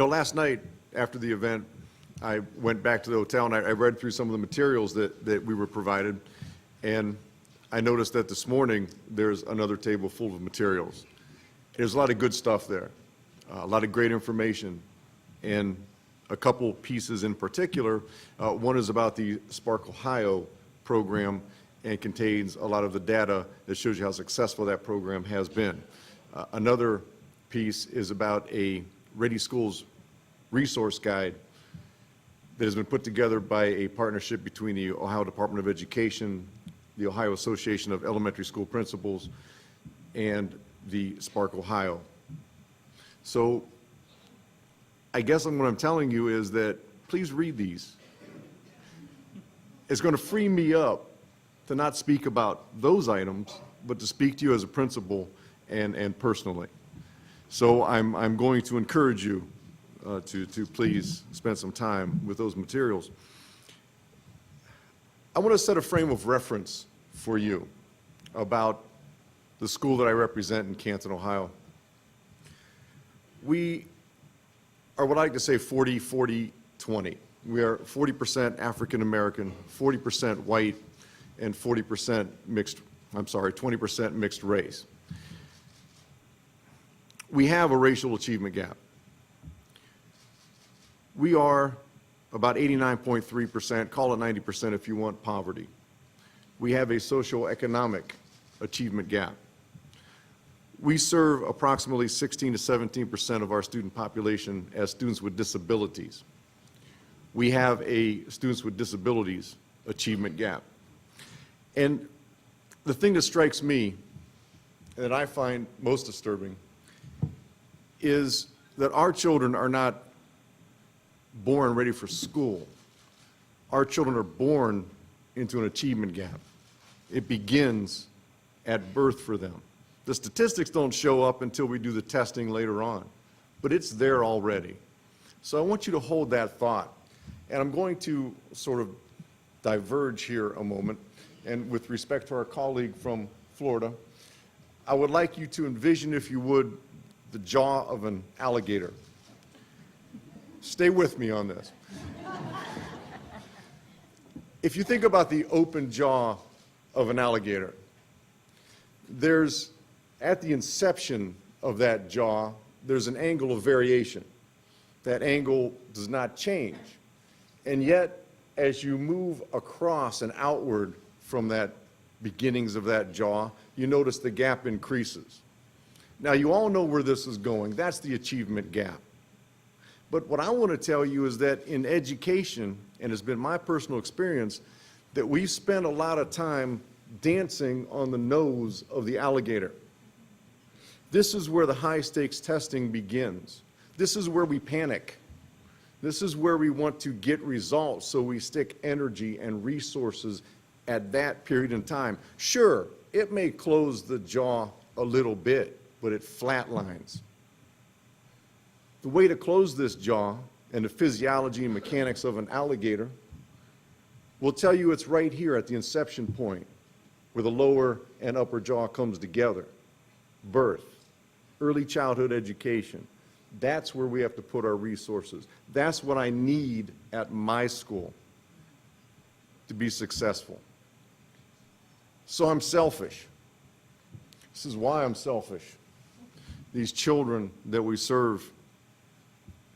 Last night after the event, I went back to the hotel and I read through some of the materials that we were provided, and I noticed that this morning there's another table full of materials. There's a lot of good stuff there, a lot of great information, and a couple pieces in particular. One is about the Spark Ohio program and contains a lot of the data that shows you how successful that program has been. Another piece is about a Ready Schools resource guide that has been put together by a partnership between the Ohio Department of Education, the Ohio Association of Elementary School Principals, and the Spark Ohio. So I guess what I'm telling you is that please read these. It's going to free me up to not speak about those items, but to speak to you as a principal and personally. So I'm going to encourage you to please spend some time with those materials. I want to set a frame of reference for you about the school that I represent in Canton, Ohio. We are what I like to say 40-40-20. We are 40% African American, 40% white, and 20% mixed race. We have a racial achievement gap. We are about 89.3%, call it 90% if you want, poverty. We have a socioeconomic achievement gap. We serve approximately 16 to 17% of our student population as students with disabilities. We have a students with disabilities achievement gap. And the thing that strikes me, that I find most disturbing, is that our children are not born ready for school. Our children are born into an achievement gap. It begins at birth for them. The statistics don't show up until we do the testing later on, but it's there already. So I want you to hold that thought. And I'm going to sort of diverge here a moment. And with respect to our colleague from Florida, I would like you to envision, if you would, the jaw of an alligator. Stay with me on this. If you think about the open jaw of an alligator, there's, at the inception of that jaw, there's an angle of variation. That angle does not change. And yet, as you move across and outward from that beginnings of that jaw, you notice the gap increases. Now, you all know where this is going. That's the achievement gap. But what I want to tell you is that in education, and it's been my personal experience, that we've spent a lot of time dancing on the nose of the alligator. This is where the high-stakes testing begins. This is where we panic. This is where we want to get results, so we stick energy and resources at that period in time. Sure, it may close the jaw a little bit, but it flatlines. The way to close this jaw and the physiology and mechanics of an alligator will tell you it's right here at the inception point where the lower and upper jaw comes together. Birth, early childhood education. That's where we have to put our resources. That's what I need at my school to be successful. So I'm selfish. This is why I'm selfish. These children that we serve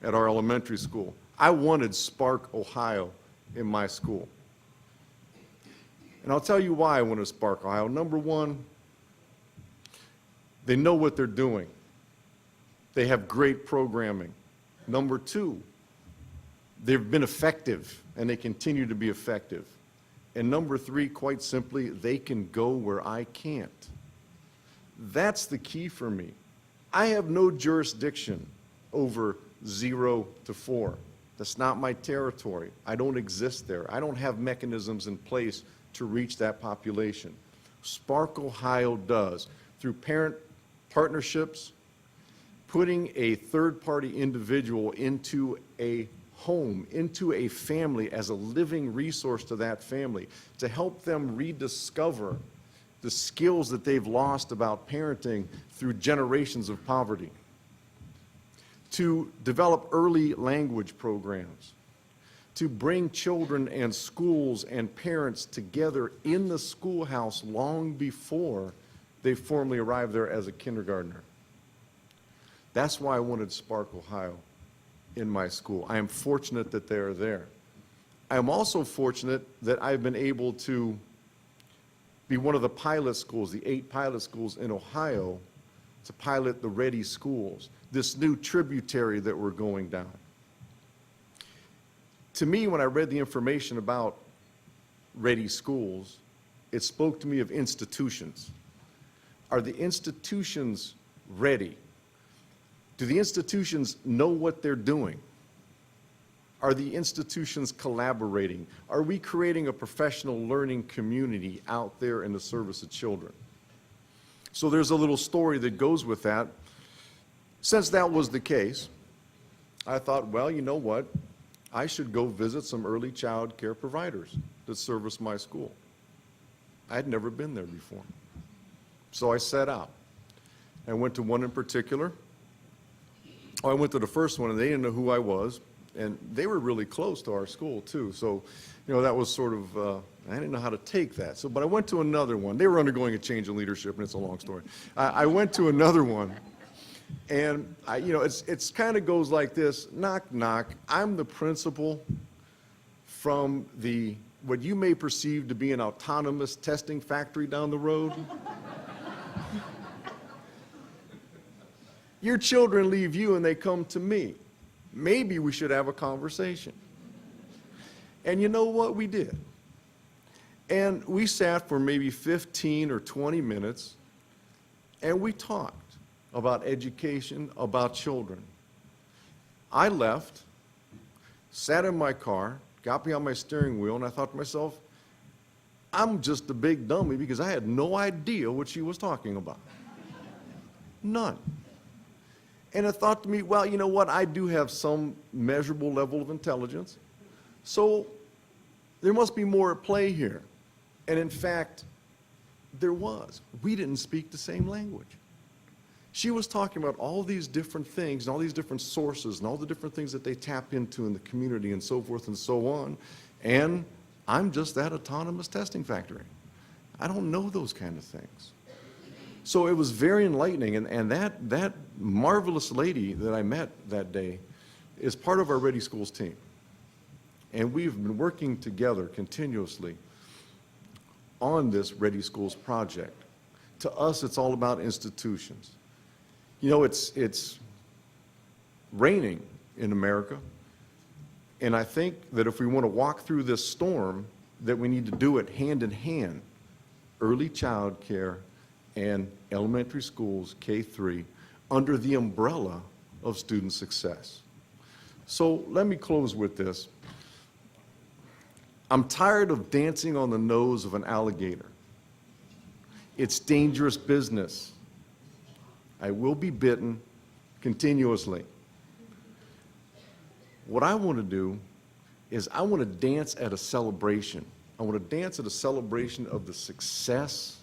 at our elementary school. I wanted Spark Ohio in my school. And I'll tell you why I wanted Spark Ohio. Number one, they know what they're doing. They have great programming. Number two, they've been effective and they continue to be effective. And number three, quite simply, they can go where I can't. That's the key for me. I have no jurisdiction over 0 to 4. That's not my territory. I don't exist there. I don't have mechanisms in place to reach that population. Spark Ohio does, through parent partnerships, putting a third-party individual into a home, into a family as a living resource to that family, to help them rediscover the skills that they've lost about parenting through generations of poverty. to develop early language programs, to bring children and schools and parents together in the schoolhouse long before they formally arrive there as a kindergartner. That's why I wanted Spark, Ohio in my school. I am fortunate that they are there. I am also fortunate that I've been able to be one of the pilot schools, the 8 pilot schools in Ohio, to pilot the Ready Schools, this new tributary that we're going down. To me, when I read the information about Ready Schools, it spoke to me of institutions. Are the institutions ready? Do the institutions know what they're doing? Are the institutions collaborating? Are we creating a professional learning community out there in the service of children? So there's a little story that goes with that. Since that was the case, I thought, well, you know what? I should go visit some early child care providers that service my school. I had never been there before. So I set out. I went to one in particular. I went to the first one, and they didn't know who I was, and they were really close to our school, too. So, you know, that was sort of, I didn't know how to take that. So, but I went to another one. They were undergoing a change in leadership, and it's a long story. I went to another one, and, you know, it's kind of goes like this, knock, knock. I'm the principal from what you may perceive to be an autonomous testing factory down the road. Your children leave you and they come to me. Maybe we should have a conversation. And you know what? We did. And we sat for maybe 15 or 20 minutes, and we talked about education, about children. I left, sat in my car, got behind my steering wheel, and I thought to myself, I'm just a big dummy because I had no idea what she was talking about. None. And it thought to me, well, you know what? I do have some measurable level of intelligence, so there must be more at play here. And in fact, there was. We didn't speak the same language. She was talking about all these different things and all these different sources and all the different things that they tap into in the community and so forth and so on. And I'm just that autonomous testing factory. I don't know those kind of things. So it was very enlightening, and that marvelous lady that I met that day is part of our Ready Schools team. And we've been working together continuously on this Ready Schools project. To us, it's all about institutions. You know, it's raining in America, and I think that if we want to walk through this storm, that we need to do it hand in hand, early child care and elementary schools, K-3, under the umbrella of student success. So let me close with this. I'm tired of dancing on the nose of an alligator. It's dangerous business. I will be bitten continuously. What I want to do is I want to dance at a celebration. I want to dance at a celebration of the success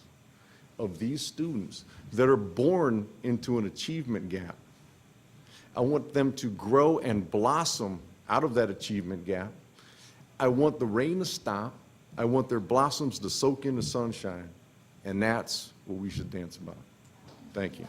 of these students that are born into an achievement gap. I want them to grow and blossom out of that achievement gap. I want the rain to stop. I want their blossoms to soak in the sunshine. And that's what we should dance about. Thank you.